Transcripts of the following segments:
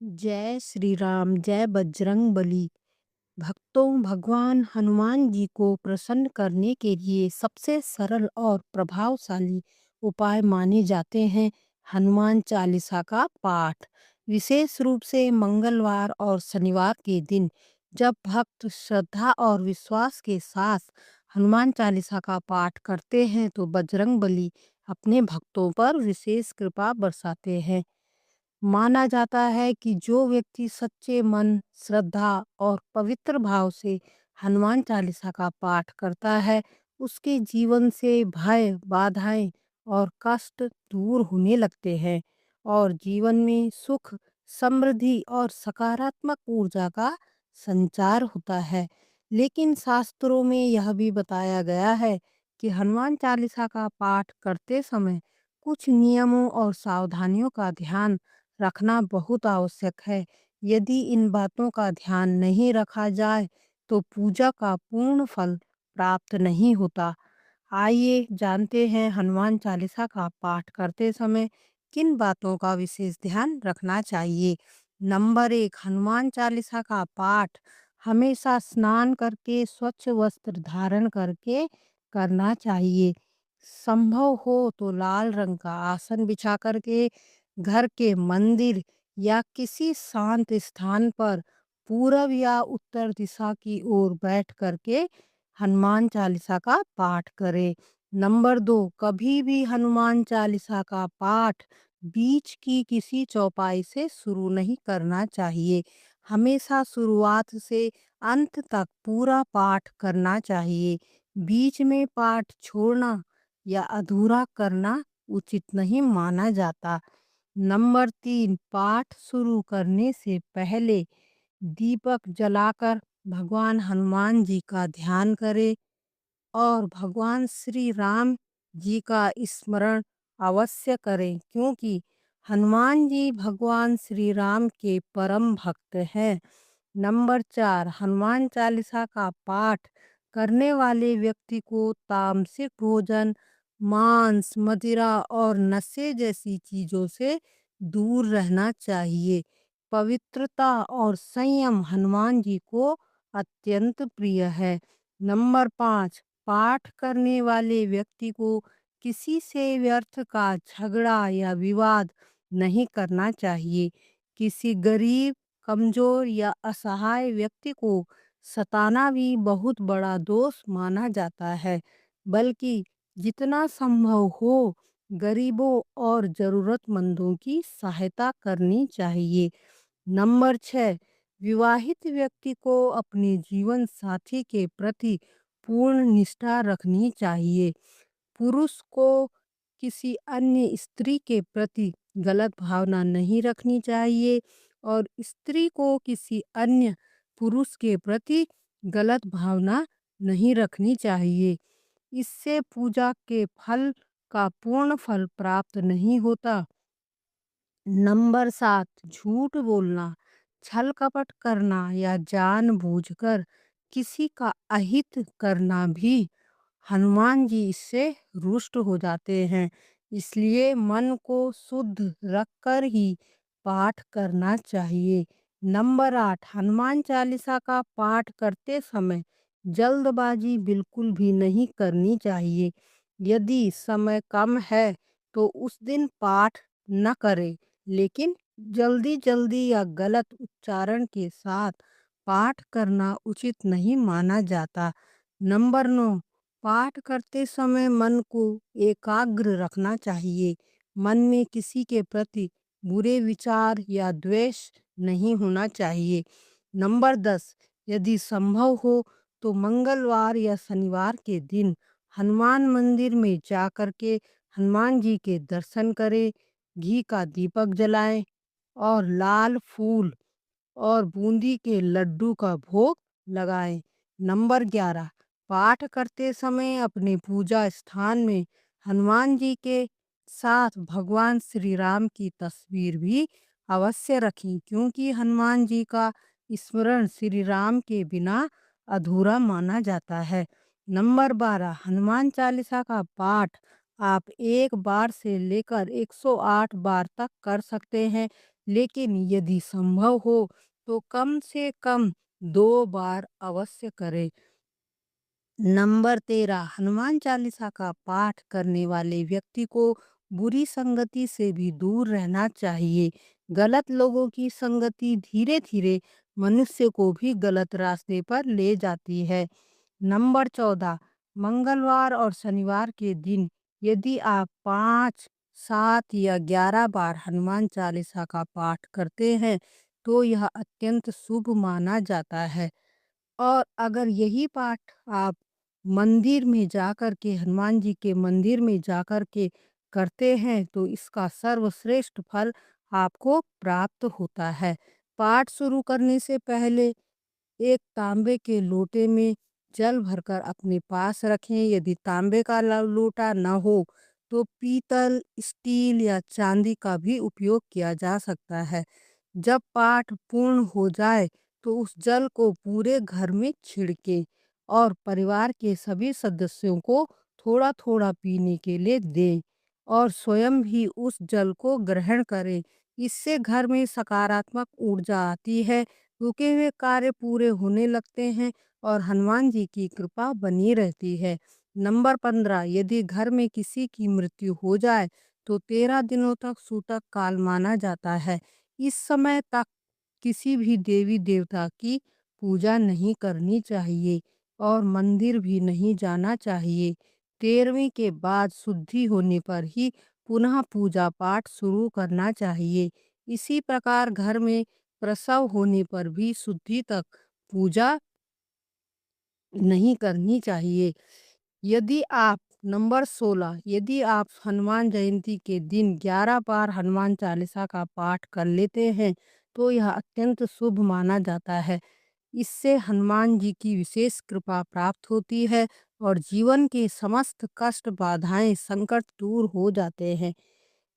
जय श्री राम, जय बजरंग बली। भक्तों, भगवान हनुमान जी को प्रसन्न करने के लिए सबसे सरल और प्रभावशाली उपाय माने जाते हैं हनुमान चालीसा का पाठ। विशेष रूप से मंगलवार और शनिवार के दिन जब भक्त श्रद्धा और विश्वास के साथ हनुमान चालीसा का पाठ करते हैं तो बजरंग बली अपने भक्तों पर विशेष कृपा बरसाते हैं। माना जाता है कि जो व्यक्ति सच्चे मन, श्रद्धा और पवित्र भाव से हनुमान चालीसा का पाठ करता है, उसके जीवन से भय, बाधाएं और कष्ट दूर होने लगते हैं और जीवन में सुख, समृद्धि और सकारात्मक ऊर्जा का संचार होता है। लेकिन शास्त्रों में यह भी बताया गया है कि हनुमान चालीसा का पाठ करते समय कुछ नियमों और सावधानियों का ध्यान रखना बहुत आवश्यक है। यदि इन बातों का ध्यान नहीं रखा जाए तो पूजा का पूर्ण फल प्राप्त नहीं होता। आइए जानते हैं हनुमान चालीसा का पाठ करते समय किन बातों का विशेष ध्यान रखना चाहिए। नंबर 1, हनुमान चालीसा का पाठ हमेशा स्नान करके स्वच्छ वस्त्र धारण करके करना चाहिए। संभव हो तो लाल रंग का आसन बिछा करके घर के मंदिर या किसी शांत स्थान पर पूरब या उत्तर दिशा की ओर बैठ करके हनुमान चालीसा का पाठ करें। नंबर 2, कभी भी हनुमान चालीसा का पाठ बीच की किसी चौपाई से शुरू नहीं करना चाहिए। हमेशा शुरुआत से अंत तक पूरा पाठ करना चाहिए। बीच में पाठ छोड़ना या अधूरा करना उचित नहीं माना जाता। नंबर 3, पाठ शुरू करने से पहले दीपक जलाकर भगवान हनुमान जी का ध्यान करें और भगवान श्री राम जी का स्मरण अवश्य करें, क्योंकि हनुमान जी भगवान श्री राम के परम भक्त हैं। नंबर 4, हनुमान चालीसा का पाठ करने वाले व्यक्ति को तामसिक भोजन, मांस, मदिरा और नशे जैसी चीजों से दूर रहना चाहिए। पवित्रता और संयम हनुमान जी को अत्यंत प्रिय है। नंबर 5, पाठ करने वाले व्यक्ति को किसी से व्यर्थ का झगड़ा या विवाद नहीं करना चाहिए। किसी गरीब, कमजोर या असहाय व्यक्ति को सताना भी बहुत बड़ा दोष माना जाता है। बल्कि जितना संभव हो गरीबों और जरूरतमंदों की सहायता करनी चाहिए। नंबर 6, विवाहित व्यक्ति को अपने जीवन साथी के प्रति पूर्ण निष्ठा रखनी चाहिए। पुरुष को किसी अन्य स्त्री के प्रति गलत भावना नहीं रखनी चाहिए और स्त्री को किसी अन्य पुरुष के प्रति गलत भावना नहीं रखनी चाहिए। इससे पूजा के फल का पूर्ण फल प्राप्त नहीं होता। नंबर 7, झूठ बोलना, छल कपट करना या जानबूझकर किसी का अहित करना भी हनुमान जी इससे रुष्ट हो जाते हैं। इसलिए मन को शुद्ध रखकर ही पाठ करना चाहिए। नंबर 8, हनुमान चालीसा का पाठ करते समय जल्दबाजी बिल्कुल भी नहीं करनी चाहिए। यदि समय कम है तो उस दिन पाठ न करें, लेकिन जल्दी जल्दी या गलत उच्चारण के साथ पाठ करना उचित नहीं माना जाता। नंबर 9, पाठ करते समय मन को एकाग्र रखना चाहिए। मन में किसी के प्रति बुरे विचार या द्वेष नहीं होना चाहिए। नंबर 10, यदि संभव हो तो मंगलवार या शनिवार के दिन हनुमान मंदिर में जाकर के हनुमान जी के दर्शन करें, घी का दीपक जलाएं और लाल फूल और बूंदी के लड्डू का भोग लगाएं। नंबर 11, पाठ करते समय अपने पूजा स्थान में हनुमान जी के साथ भगवान श्री राम की तस्वीर भी अवश्य रखें, क्योंकि हनुमान जी का स्मरण श्री राम के बिना अधूरा माना जाता है। नंबर 12, हनुमान चालीसा का पाठ आप एक बार से लेकर 108 बार तक कर सकते हैं। लेकिन यदि संभव हो तो कम से कम 2 बार अवश्य करें। नंबर 13, हनुमान चालीसा का पाठ करने वाले व्यक्ति को बुरी संगति से भी दूर रहना चाहिए। गलत लोगों की संगति धीरे धीरे मनुष्य को भी गलत रास्ते पर ले जाती है। नंबर 14, मंगलवार और शनिवार के दिन यदि आप 5, 7 या 11 बार हनुमान चालीसा का पाठ करते हैं तो यह अत्यंत शुभ माना जाता है। और अगर यही पाठ आप मंदिर में जाकर के, हनुमान जी के मंदिर में जाकर के करते हैं तो इसका सर्वश्रेष्ठ फल आपको प्राप्त होता है। पाठ शुरू करने से पहले एक तांबे के लोटे में जल भरकर अपने पास रखें। यदि तांबे का लोटा न हो तो पीतल, स्टील या चांदी का भी उपयोग किया जा सकता है। जब पाठ पूर्ण हो जाए तो उस जल को पूरे घर में छिड़कें और परिवार के सभी सदस्यों को थोड़ा थोड़ा पीने के लिए दें और स्वयं भी उस जल को ग्रहण करें। इससे घर में सकारात्मक ऊर्जा आती है, रुके हुए कार्य पूरे होने लगते हैं और हनुमान जी की कृपा बनी रहती है। नंबर 15, यदि घर में किसी की मृत्यु हो जाए तो 13 दिनों तक सूतक काल माना जाता है। इस समय तक किसी भी देवी देवता की पूजा नहीं करनी चाहिए और मंदिर भी नहीं जाना चाहिए। 13वीं के बाद शुद्धि होने पर ही पुनः पूजा पाठ शुरू करना चाहिए। इसी प्रकार घर में प्रसव होने पर भी शुद्धि तक पूजा नहीं करनी चाहिए। यदि आप नंबर 16, यदि आप हनुमान जयंती के दिन 11 बार हनुमान चालीसा का पाठ कर लेते हैं तो यह अत्यंत शुभ माना जाता है। इससे हनुमान जी की विशेष कृपा प्राप्त होती है और जीवन के समस्त कष्ट, बाधाएं, संकट दूर हो जाते हैं।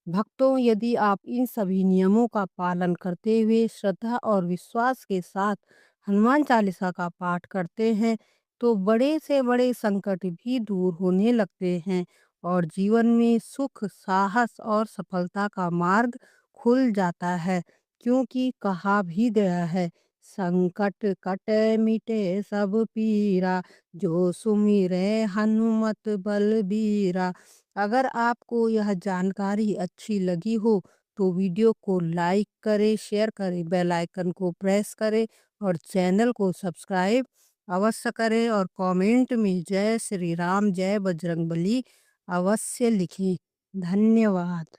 भक्तों, यदि आप इन सभी नियमों का पालन करते हुए श्रद्धा और विश्वास के साथ हनुमान चालीसा का पाठ करते हैं तो बड़े से बड़े संकट भी दूर होने लगते हैं और जीवन में सुख, साहस और सफलता का मार्ग खुल जाता है। क्योंकि कहा भी गया है, संकट कटे मिटे सब पीरा, जो सुमिरे हनुमत बलबीरा। अगर आपको यह जानकारी अच्छी लगी हो तो वीडियो को लाइक करें, शेयर करें, बेल आइकन को प्रेस करें और चैनल को सब्सक्राइब अवश्य करें और कमेंट में जय श्री राम, जय बजरंगबली अवश्य लिखें। धन्यवाद।